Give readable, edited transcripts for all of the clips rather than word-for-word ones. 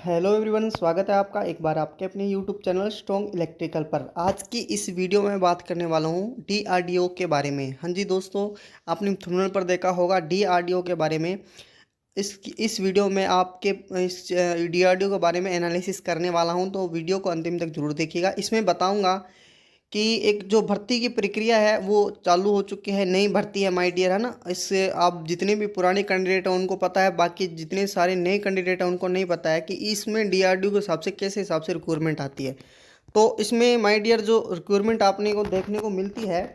Hello everyone, स्वागत है आपका एक बार आपके अपने यूट्यूब चैनल स्ट्रॉन्ग इलेक्ट्रिकल पर। आज की इस वीडियो में बात करने वाला हूँ डीआरडीओ के बारे में। हाँ जी दोस्तों, आपने थंबनेल पर देखा होगा डीआरडीओ के बारे में। इस वीडियो में आपके इस डीआरडीओ के बारे में एनालिसिस करने वाला हूँ, तो वीडियो को अंतिम तक जरूर देखिएगा। इसमें बताऊँगा कि एक जो भर्ती की प्रक्रिया है वो चालू हो चुकी है, नई भर्ती है माय डियर, है ना। इससे आप जितने भी पुराने कैंडिडेट हैं उनको पता है, बाकी जितने सारे नए कैंडिडेट हैं उनको नहीं पता है कि इसमें डीआरडीओ के हिसाब से कैसे हिसाब से रिक्रूटमेंट आती है। तो इसमें माय डियर जो रिक्रूटमेंट आपने को देखने को मिलती है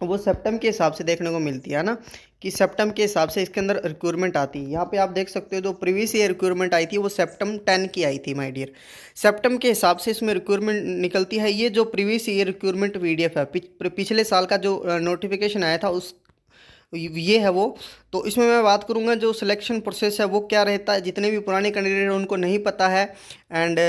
वो सितंबर के हिसाब से देखने को मिलती है ना, कि सितंबर के हिसाब से इसके अंदर रिक्रूटमेंट आती है। यहाँ पे आप देख सकते हो जो प्रीवियस ईयर रिक्रूटमेंट आई थी वो सितंबर 10 की आई थी माय डियर। सितंबर के हिसाब से इसमें रिक्रूटमेंट निकलती है। ये जो प्रीवियस ईयर रिक्रूटमेंट पीडीएफ है, पिछले साल का जो नोटिफिकेशन आया था उस ये है वो। तो इसमें मैं बात करूँगा जो सिलेक्शन प्रोसेस है वो क्या रहता है। जितने भी पुराने कैंडिडेट हैं उनको नहीं पता है। एंड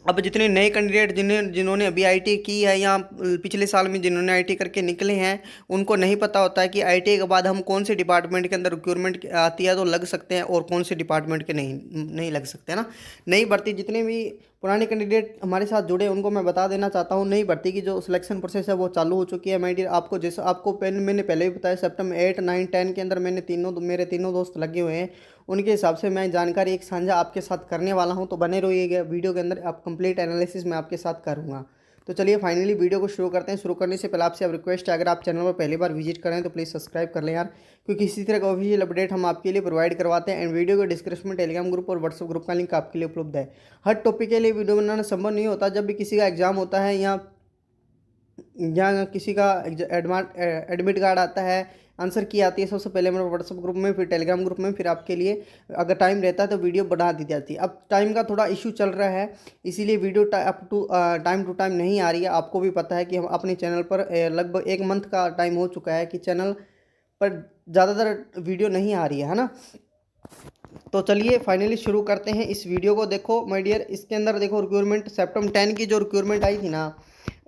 अब जितने नए कैंडिडेट जिन्होंने अभी आईटी की है या पिछले साल में जिन्होंने आईटी करके निकले हैं उनको नहीं पता होता है कि आईटी के बाद हम कौन से डिपार्टमेंट के अंदर रिक्रूटमेंट आती है तो लग सकते हैं और कौन से डिपार्टमेंट के नहीं नहीं लग सकते हैं ना। नई भर्ती जितने भी पुराने कैंडिडेट हमारे साथ जुड़े उनको मैं बता देना चाहता हूँ, नई भर्ती की जो सिलेक्शन प्रोसेस है वो चालू हो चुकी है माय डियर। आपको जैसा आपको मैंने पहले भी बताया, सितंबर 8, 9, 10 के अंदर मेरे तीनों दोस्त लगे हुए हैं। उनके हिसाब से मैं जानकारी एक साझा आपके साथ करने वाला हूं, तो बने रहिएगा वीडियो के अंदर। आप कंप्लीट एनालिसिस मैं आपके साथ करूंगा। तो चलिए फाइनली वीडियो को शुरू करते हैं। शुरू करने से पहले आपसे अब रिक्वेस्ट है, अगर आप चैनल पर पहली बार विजिट करें तो प्लीज़ सब्सक्राइब कर लें यार, क्योंकि इसी तरह का ऑफिशियल अपडेट हम आपके लिए प्रोवाइड करवाते हैं। एंड वीडियो के डिस्क्रिप्शन में टेलीग्राम ग्रुप और व्हाट्सएप ग्रुप का लिंक आपके लिए उपलब्ध है। हर टॉपिक के लिए वीडियो बनाना संभव नहीं होता। जब भी किसी का एग्जाम होता है या किसी का एडमिट कार्ड आता है, आंसर की आती है, सबसे पहले मेरे व्हाट्सएप ग्रुप में, फिर टेलीग्राम ग्रुप में, फिर आपके लिए अगर टाइम रहता है तो वीडियो बढ़ा दी जाती है। अब टाइम का थोड़ा इशू चल रहा है, इसीलिए video up to time to time नहीं आ रही है। आपको भी पता है कि हम अपने चैनल पर लगभग एक मंथ का टाइम हो चुका है कि चैनल पर ज़्यादातर वीडियो नहीं आ रही है ना। तो चलिए फाइनली शुरू करते हैं इस वीडियो को। देखो माय डियर, इसके अंदर देखो रिक्रूटमेंट सितंबर 10 की जो रिक्रूटमेंट आई थी ना,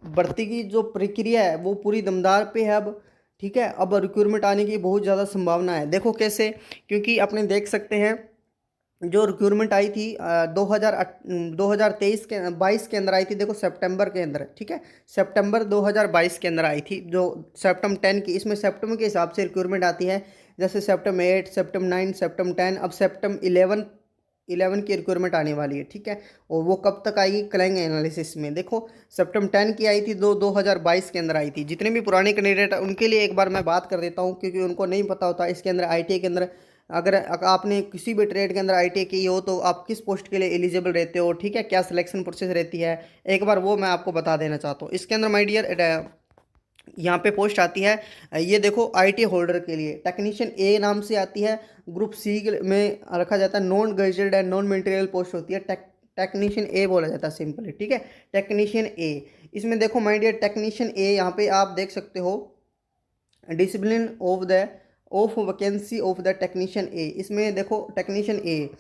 भर्ती की जो प्रक्रिया है वो पूरी दमदार पे है अब। ठीक है, अब रिक्रूटमेंट आने की बहुत ज़्यादा संभावना है। देखो कैसे, क्योंकि अपने देख सकते हैं जो रिक्रूटमेंट आई थी 2023 के 22 के अंदर आई थी। देखो सितंबर के अंदर, ठीक है, सितंबर 2022 के अंदर आई थी जो सितंबर 10 की। इसमें सितंबर के हिसाब से रिक्रूटमेंट आती है, जैसे सितंबर 8, सितंबर 9, सितंबर 10, अब सितंबर 11 की रिक्वायरमेंट आने वाली है। ठीक है, और वो कब तक आएगी करेंगे एनालिसिस में। देखो सितंबर 10 की आई थी, 2022 के अंदर आई थी। जितने भी पुराने कैंडिडेट हैं उनके लिए एक बार मैं बात कर देता हूँ, क्योंकि उनको नहीं पता होता इसके अंदर आईटीआई के अंदर अगर आपने किसी भी ट्रेड के अंदर आईटीआई की हो तो आप किस पोस्ट के लिए एलिजिबल रहते हो। ठीक है, क्या सिलेक्शन प्रोसेस रहती है, एक बार वो मैं आपको बता देना चाहता हूँ। इसके अंदर माय डियर यहाँ पे पोस्ट आती है, ये देखो आईटी होल्डर के लिए टेक्नीशियन ए नाम से आती है। ग्रुप सी में रखा जाता है, non graduate and non material post होती है, टेक्नीशियन ए बोला जाता है सिंपली। ठीक है, टेक्नीशियन ए। इसमें देखो माय डियर टेक्नीशियन ए, यहाँ पे आप देख सकते हो discipline of vacancy of the technician A. इसमें देखो टेक्नीशियन ए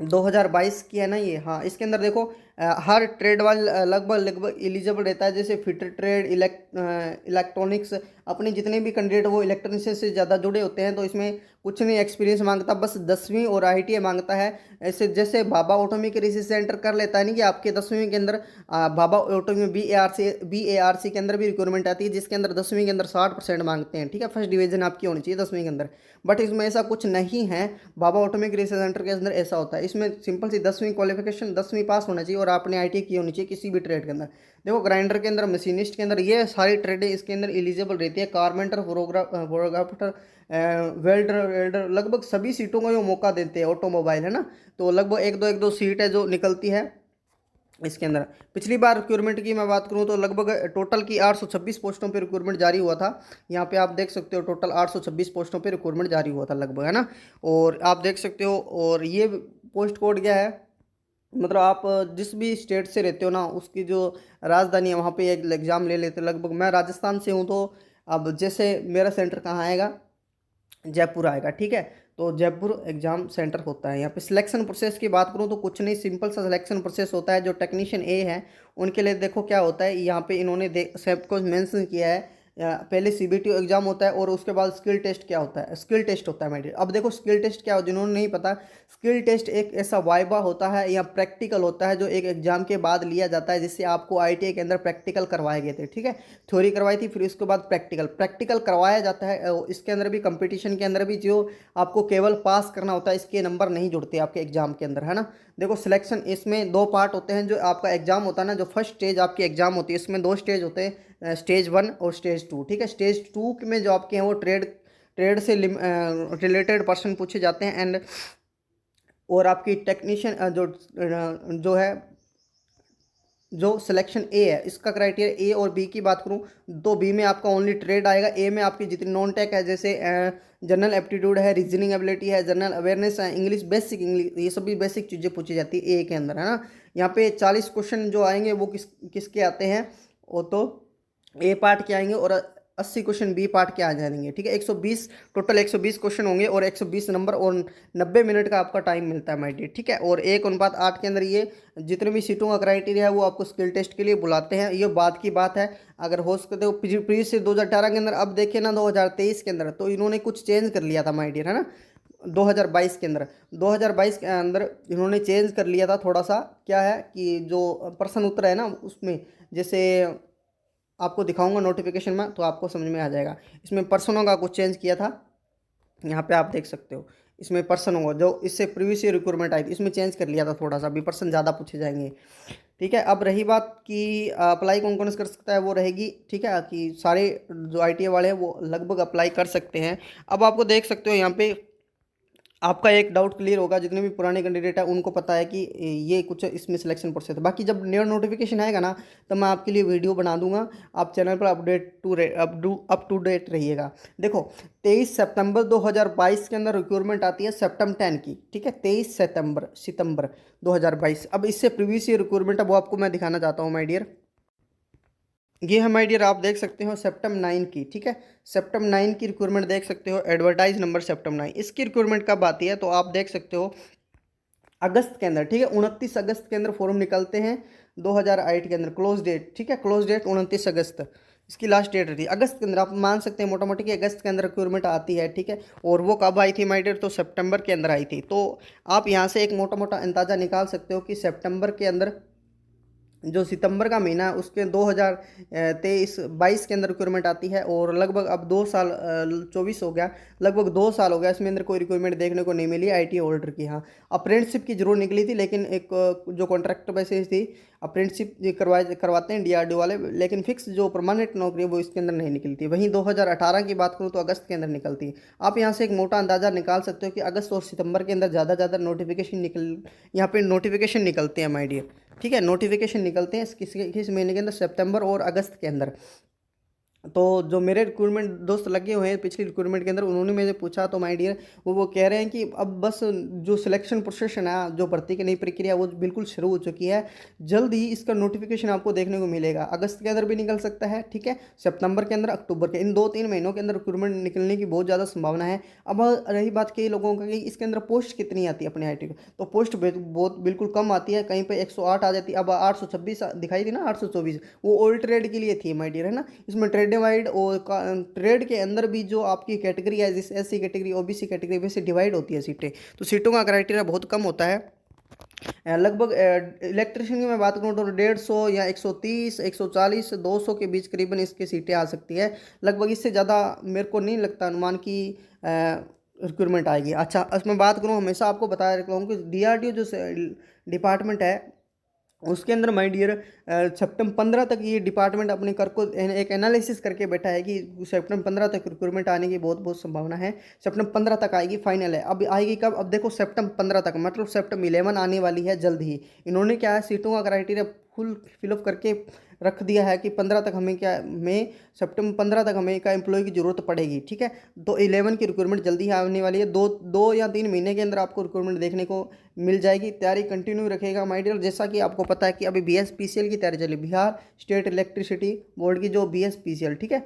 2022 की है ना ये। हाँ, इसके अंदर देखो हर ट्रेड वाला लगभग लगभग एलिजिबल रहता है, जैसे फिटर ट्रेड, इलेक्ट्रॉनिक्स। अपने जितने भी कैंडिडेट वो इलेक्ट्रॉनिक्स से ज़्यादा जुड़े होते हैं, तो इसमें कुछ नहीं एक्सपीरियंस मांगता, बस 10वीं और आईटीआई मांगता है। ऐसे जैसे भाभा ऑटोमी के रिसर्च सेंटर कर लेता है नहीं कि आपके 10वीं के अंदर भाभा ऑटोमी BARC के अंदर भी रिक्वायरमेंट आती है, जिसके अंदर 10वीं के अंदर 60% मांगते हैं। ठीक है, फर्स्ट डिवीजन आपकी होनी चाहिए 10वीं के अंदर, बट इसमें ऐसा कुछ नहीं है। भाभा ऑटोमिक रिसर्च सेंटर के अंदर ऐसा होता है, इसमें सिंपल सी 10वीं क्वालिफिकेशन, 10वीं पास होना चाहिए और आपने आईटी की होनी चाहिए किसी भी ट्रेड के अंदर। देखो ग्राइंडर के अंदर, मशीनिस्ट के अंदर, ये सारी ट्रेडें इसके अंदर एलिजिबल रहती है। कारपेंटर, फोटोग्राफर, वेल्डर लगभग सभी सीटों को ये मौका देते हैं। ऑटोमोबाइल है ना, तो लगभग एक दो सीट है जो निकलती है इसके अंदर। पिछली बार रिक्रूटमेंट की मैं बात करूं तो लगभग टोटल की 826 पोस्टों पे रिक्रूटमेंट जारी हुआ था। यहाँ पे आप देख सकते हो टोटल 826 पोस्टों पे रिक्रूटमेंट जारी हुआ था लगभग, है ना। और आप देख सकते हो, और ये पोस्ट कोड क्या है, मतलब आप जिस भी स्टेट से रहते हो ना उसकी जो राजधानी है वहाँ पे एक एग्ज़ाम ले लेते हो। लगभग मैं राजस्थान से हूँ, तो अब जैसे मेरा सेंटर कहाँ आएगा, जयपुर आएगा। ठीक है, तो जयपुर एग्जाम सेंटर होता है। यहाँ पे सिलेक्शन प्रोसेस की बात करूँ तो कुछ नहीं, सिंपल सा सिलेक्शन प्रोसेस होता है। जो टेक्नीशियन ए है उनके लिए देखो क्या होता है, यहाँ पे इन्होंने सब कुछ मेंशन किया है। पहले सीबीटी एग्जाम होता है और उसके बाद स्किल टेस्ट क्या होता है, स्किल टेस्ट होता है माय डियर। अब देखो स्किल टेस्ट क्या हो, जिन्होंने नहीं पता, स्किल टेस्ट एक ऐसा वाइवा होता है या प्रैक्टिकल होता है जो एक एग्जाम के बाद लिया जाता है, जिससे आपको आईटीआई के अंदर प्रैक्टिकल करवाए गए थे, ठीक है। थ्योरी करवाई थी, फिर उसके बाद प्रैक्टिकल प्रैक्टिकल करवाया जाता है। इसके अंदर भी कंपटीशन के अंदर भी जो आपको केवल पास करना होता है, इसके नंबर नहीं जुड़ते आपके एग्जाम के अंदर, है ना। देखो सिलेक्शन इसमें दो पार्ट होते हैं। जो आपका एग्जाम होता है ना, जो फर्स्ट स्टेज आपकी एग्जाम होती है, इसमें दो स्टेज होते हैं, स्टेज 1 और स्टेज 2, ठीक है। स्टेज 2 में जो आपके हैं वो ट्रेड ट्रेड से रिलेटेड पर्सन पूछे जाते हैं, एंड और आपकी टेक्नीशियन जो है, जो सिलेक्शन ए है, इसका क्राइटेरिया ए और बी की बात करूं तो बी में आपका ओनली ट्रेड आएगा। ए में आपकी जितनी नॉन टेक है, जैसे जनरल एप्टीट्यूड है, रीजनिंग एबिलिटी है, जनरल अवेयरनेस है, इंग्लिश बेसिक इंग्लिश, ये सभी बेसिक चीज़ें पूछी जाती है ए के अंदर, है ना। यहाँ पे 40 क्वेश्चन जो आएंगे वो किसके आते हैं, वो तो ए पार्ट के आएंगे, और 80 क्वेश्चन बी पार्ट के आ जाएंगे, ठीक है। 120 टोटल 120 क्वेश्चन होंगे और 120 नंबर, और 90 मिनट का आपका टाइम मिलता है माय डियर, ठीक है। और 1:8 के अंदर ये जितने भी सीटों का क्राइटेरिया है वो आपको स्किल टेस्ट के लिए बुलाते हैं। ये बात की बात है, अगर हो सके तो प्रीवियस से 2018 के अंदर, अब देखें ना 2023 के अंदर, तो इन्होंने कुछ चेंज कर लिया था माय डियर, है ना। 2022 के अंदर, 2022 के अंदर इन्होंने चेंज कर लिया था थोड़ा सा। क्या है कि जो प्रश्न उत्तर है ना उसमें, जैसे आपको दिखाऊंगा नोटिफिकेशन में तो आपको समझ में आ जाएगा। इसमें पर्सनों का कुछ चेंज किया था, यहाँ पे आप देख सकते हो। इसमें पर्सन होगा जो इससे प्रीवियस ईयर रिक्रूटमेंट आई थी, इसमें चेंज कर लिया था थोड़ा सा, अभी पर्सन ज़्यादा पूछे जाएंगे, ठीक है। अब रही बात कि अप्लाई कौन कौन कर सकता है, वो रहेगी, ठीक है, कि सारे जो आईटीआई वाले हैं वो लगभग अप्लाई कर सकते हैं। अब आपको देख सकते हो यहाँ पे आपका एक डाउट क्लियर होगा, जितने भी पुराने कैंडिडेट हैं उनको पता है कि ये कुछ इसमें सिलेक्शन प्रोसेस है। बाकी जब न्यू नोटिफिकेशन आएगा ना, तो मैं आपके लिए वीडियो बना दूंगा, आप चैनल पर अप टू डेट रहिएगा। देखो 23 सितंबर 2022 के अंदर रिक्रूटमेंट आती है सेप्टेम्बर 10 की, ठीक है। 23 सितंबर 2022। अब इससे प्रीवियस ईयर रिक्रूटमेंट है वो आपको मैं दिखाना चाहता हूँ माय डियर। ये है माय डियर, आप देख सकते हो सेप्टेम्बर 9 की, ठीक है। सेप्टेम्बर 9 की रिक्रूटमेंट देख सकते हो, एडवर्टाइज नंबर सेप्टेम्बर 9। इसकी रिक्रूटमेंट कब आती है तो आप देख सकते हो अगस्त के अंदर, ठीक है। 29 अगस्त के अंदर फॉर्म निकलते हैं 2008 के अंदर, क्लोज डेट, ठीक है। क्लोज डेट 29 अगस्त इसकी लास्ट डेट रहती है। अगस्त के अंदर आप मान सकते हैं मोटा मोटी कि अगस्त के अंदर रिक्रूटमेंट आती है, ठीक है। और वो कब आई थी माय डियर, तो सितंबर के अंदर आई थी। तो आप यहाँ से एक मोटा मोटा अंदाज़ा निकाल सकते हो कि सितंबर के अंदर, जो सितंबर का महीना है उसके 2023-22 के अंदर रिक्वायरमेंट आती है, और लगभग अब 2 साल 24 हो गया, लगभग 2 साल हो गया, इसमें अंदर कोई रिक्वायरमेंट देखने को नहीं मिली आईटी होल्डर की। हाँ, अप्रेंटिसशिप की जरूर निकली थी, लेकिन एक जो कॉन्ट्रैक्ट बेसिस थी, अप्रेंटिसशिप करवाते हैं डीआरडीओ वाले, लेकिन फिक्स जो परमानेंट नौकरी है वो इसके अंदर नहीं निकलती। वहीं 2018 की बात करूँ तो अगस्त के अंदर निकलती है। आप यहाँ से एक मोटा अंदाजा निकाल सकते हो कि अगस्त और सितंबर के अंदर ज़्यादा नोटिफिकेशन यहाँ पे नोटिफिकेशन निकलते हैं माय डियर, ठीक है। नोटिफिकेशन निकलते हैं किस महीने के अंदर, सितंबर और अगस्त के अंदर। तो जो मेरे रिक्रूटमेंट दोस्त लगे हुए हैं पिछली रिक्रूटमेंट के अंदर, उन्होंने मुझे पूछा तो माय डियर वो कह रहे हैं कि अब बस जो सिलेक्शन प्रोसेस है ना, जो भर्ती की नई प्रक्रिया वो बिल्कुल शुरू हो चुकी है। जल्द ही इसका नोटिफिकेशन आपको देखने को मिलेगा, अगस्त के अंदर भी निकल सकता है, ठीक है। सितंबर के अंदर, अक्टूबर के, इन 2-3 महीनों के अंदर रिक्रूटमेंट निकलने की बहुत ज़्यादा संभावना है। अब रही बात कई लोगों का कि इसके अंदर पोस्ट कितनी आती है अपने आई टी, तो पोस्ट बहुत बिल्कुल कम आती है, कहीं पर 108 आ जाती है। अब 826 दिखाई थी ना, 824, वो ओल्ड ट्रेड के लिए थी माय डियर, है ना। इसमें ट्रेड डिवाइड और ट्रेड के अंदर भी जो आपकी कैटेगरी है, जिस एससी कैटेगरी ओबीसी कैटेगरी वैसे डिवाइड होती है सीटें, तो सीटों का क्राइटेरिया बहुत कम होता है। लगभग इलेक्ट्रिशियन की मैं बात करूँ तो 150 या 130 140 200 के बीच करीबन इसकी सीटें आ सकती है। लगभग इससे ज़्यादा मेरे को नहीं लगता अनुमान की रिक्रूटमेंट आएगी। अच्छा, इसमें बात करूँ, हमेशा आपको बताया रखता हूँ कि डीआरडीओ जो डिपार्टमेंट है उसके अंदर माय डियर सितंबर 15 तक ये डिपार्टमेंट अपने कर को एक एनालिसिस करके बैठा है कि सितंबर 15 तक रिक्रूटमेंट आने की बहुत बहुत संभावना है। सितंबर 15 तक आएगी, फाइनल है। अब आएगी कब, अब देखो सितंबर 15 तक मतलब सितंबर 11 आने वाली है जल्द ही। इन्होंने क्या है, सीटों का क्राइटेरिया फुल फिलअप करके रख दिया है कि 15 तक हमें क्या में सितंबर 15 तक हमें का एम्प्लॉय की ज़रूरत पड़ेगी, ठीक है। तो 11 की रिक्रूटमेंट जल्दी ही आने वाली है, दो या 3 महीने के अंदर आपको रिक्रूटमेंट देखने को मिल जाएगी। तैयारी कंटिन्यू रखेगा माय डियर। जैसा कि आपको पता है कि अभी बीएसपीसीएल की तैयारी चली, बिहार स्टेट इलेक्ट्रिसिटी बोर्ड की, जो बीएसपीसीएल, ठीक है।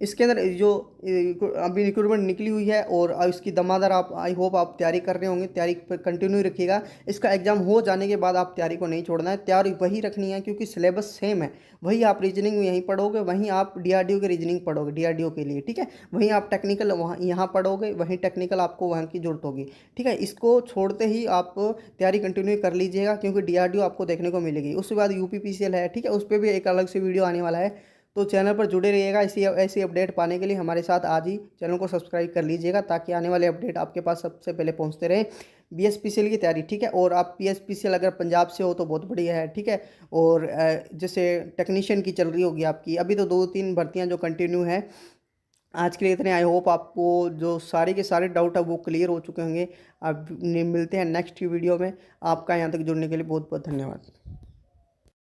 इसके अंदर जो अभी रिक्रूटमेंट निकली हुई है और इसकी दमादार आप आई होप आप तैयारी कर रहे होंगे, तैयारी पर कंटिन्यू रखिएगा। इसका एग्जाम हो जाने के बाद आप तैयारी को नहीं छोड़ना है, तैयारी वही रखनी है क्योंकि सिलेबस सेम है। वही आप रीजनिंग में यहीं पढ़ोगे, वहीं आप डीआरडीओ की रीजनिंग पढ़ोगे डीआरडीओ के लिए, ठीक है। वहीं आप टेक्निकल वहाँ यहाँ पढ़ोगे, वहीं टेक्निकल आपको वहाँ की जरूरत होगी, ठीक है। इसको छोड़ते ही आप तैयारी कंटिन्यू कर लीजिएगा क्योंकि डीआरडीओ आपको देखने को मिलेगी। उसके बाद यूपीपीसीएल है, ठीक है, उस पर भी एक अलग से वीडियो आने वाला है। तो चैनल पर जुड़े रहिएगा, इसी ऐसी अपडेट पाने के लिए हमारे साथ आज ही चैनल को सब्सक्राइब कर लीजिएगा ताकि आने वाले अपडेट आपके पास सबसे पहले पहुंचते रहे। बीएसपीसीएल की तैयारी, ठीक है। और आप पीएसपीसीएल अगर पंजाब से हो तो बहुत बढ़िया है, ठीक है। और जैसे टेक्नीशियन की चल रही होगी आपकी, अभी तो 2-3 भर्तियां जो कंटिन्यू है। आज के लिए इतने, आई होप आपको जो सारे के सारे डाउट है वो क्लियर हो चुके होंगे। अब मिलते हैं नेक्स्ट वीडियो में। आपका यहाँ तक जुड़ने के लिए बहुत बहुत धन्यवाद।